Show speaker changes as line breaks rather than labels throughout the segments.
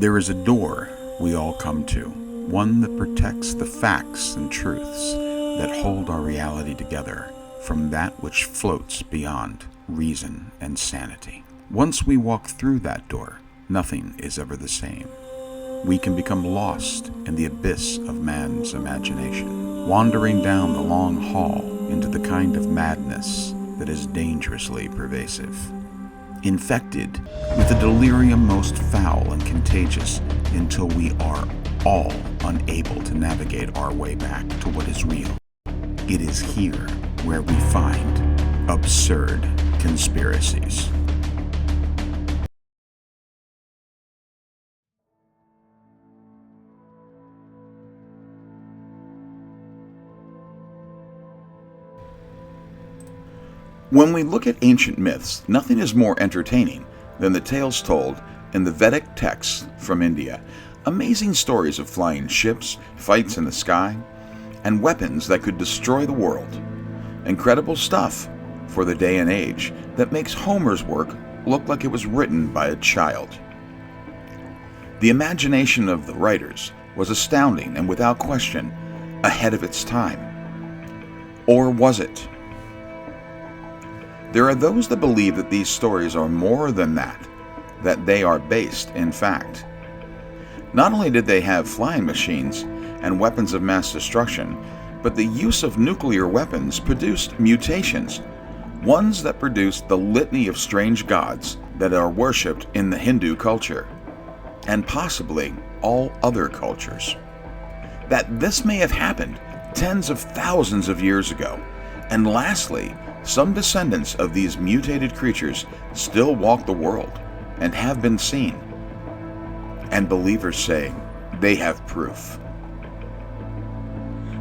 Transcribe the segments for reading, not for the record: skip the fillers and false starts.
There is a door we all come to, one that protects the facts and truths that hold our reality together from that which floats beyond reason and sanity. Once we walk through that door, nothing is ever the same. We can become lost in the abyss of man's imagination, wandering down the long hall into the kind of madness that is dangerously pervasive. Infected with a delirium most foul and contagious until we are all unable to navigate our way back to what is real. It is here where we find absurd conspiracies. When we look at ancient myths, nothing is more entertaining than the tales told in the Vedic texts from India. Amazing stories of flying ships, fights in the sky, and weapons that could destroy the world. Incredible stuff for the day and age that makes Homer's work look like it was written by a child. The imagination of the writers was astounding and without question ahead of its time. Or was it? There are those that believe that these stories are more than that they are based in fact. Not only did they have flying machines and weapons of mass destruction, but the use of nuclear weapons produced mutations, ones that produced the litany of strange gods that are worshipped in the Hindu culture, and possibly all other cultures. That this may have happened tens of thousands of years ago, and lastly, some descendants of these mutated creatures still walk the world and have been seen. And believers say they have proof.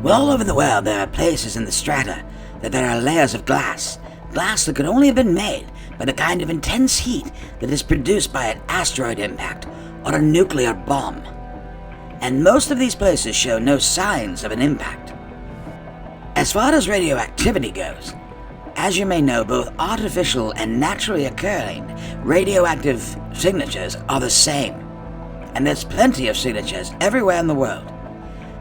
Well, all over the world there are places in the strata that there are layers of glass that could only have been made by the kind of intense heat that is produced by an asteroid impact or a nuclear bomb. And most of these places show no signs of an impact. As far as radioactivity goes, as you may know, both artificial and naturally occurring radioactive signatures are the same. And there's plenty of signatures everywhere in the world.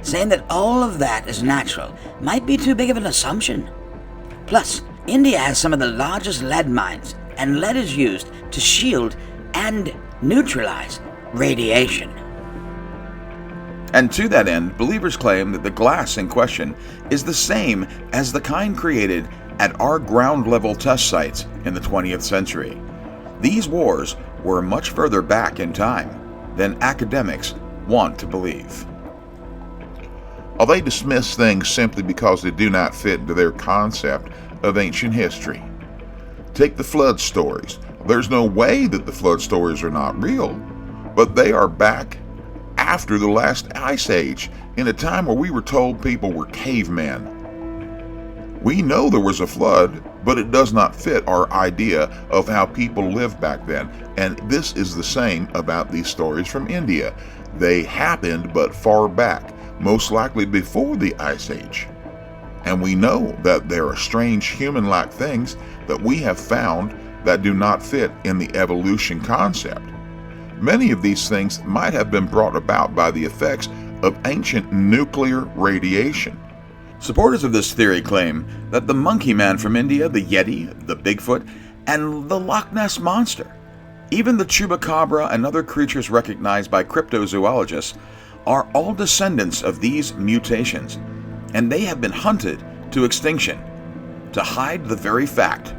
Saying that all of that is natural might be too big of an assumption. Plus, India has some of the largest lead mines, and lead is used to shield and neutralize radiation.
And to that end, believers claim that the glass in question is the same as the kind created at our ground-level test sites in the 20th century. These wars were much further back in time than academics want to believe.
They dismiss things simply because they do not fit into their concept of ancient history. Take the flood stories. There's no way that the flood stories are not real, but they are back after the last ice age, in a time where we were told people were cavemen. We know there was a flood, but it does not fit our idea of how people lived back then. And this is the same about these stories from India. They happened but far back, most likely before the Ice Age. And we know that there are strange human-like things that we have found that do not fit in the evolution concept. Many of these things might have been brought about by the effects of ancient nuclear radiation.
Supporters of this theory claim that the monkey man from India, the Yeti, the Bigfoot, and the Loch Ness Monster, even the chupacabra and other creatures recognized by cryptozoologists, are all descendants of these mutations, and they have been hunted to extinction to hide the very fact.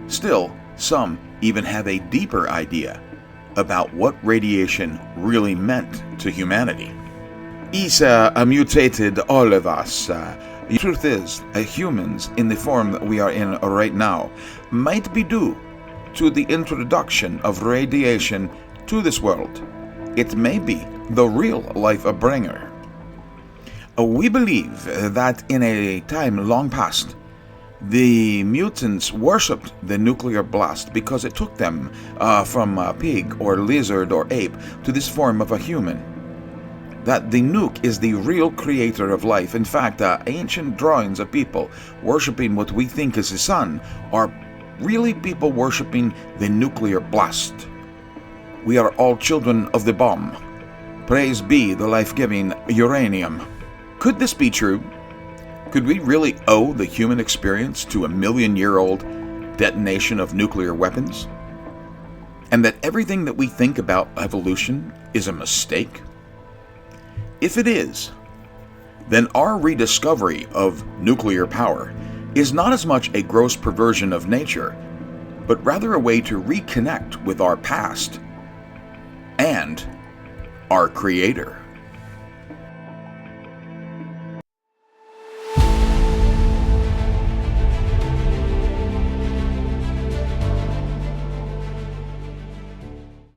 Still, some even have a deeper idea about what radiation really meant to humanity. Is mutated all of us. The truth is, humans in the form that we are in right now might be due to the introduction of radiation to this world. It may be the real life bringer. We believe that in a time long past, the mutants worshipped the nuclear blast because it took them from a pig or lizard or ape to this form of a human. That the nuke is the real creator of life. In fact, ancient drawings of people worshipping what we think is the sun are really people worshipping the nuclear blast. we are all children of the bomb. Praise be the life-giving uranium. Could this be true? Could we really owe the human experience to a million-year-old detonation of nuclear weapons? And that everything that we think about evolution is a mistake? If it is, then our rediscovery of nuclear power is not as much a gross perversion of nature, but rather a way to reconnect with our past and our Creator.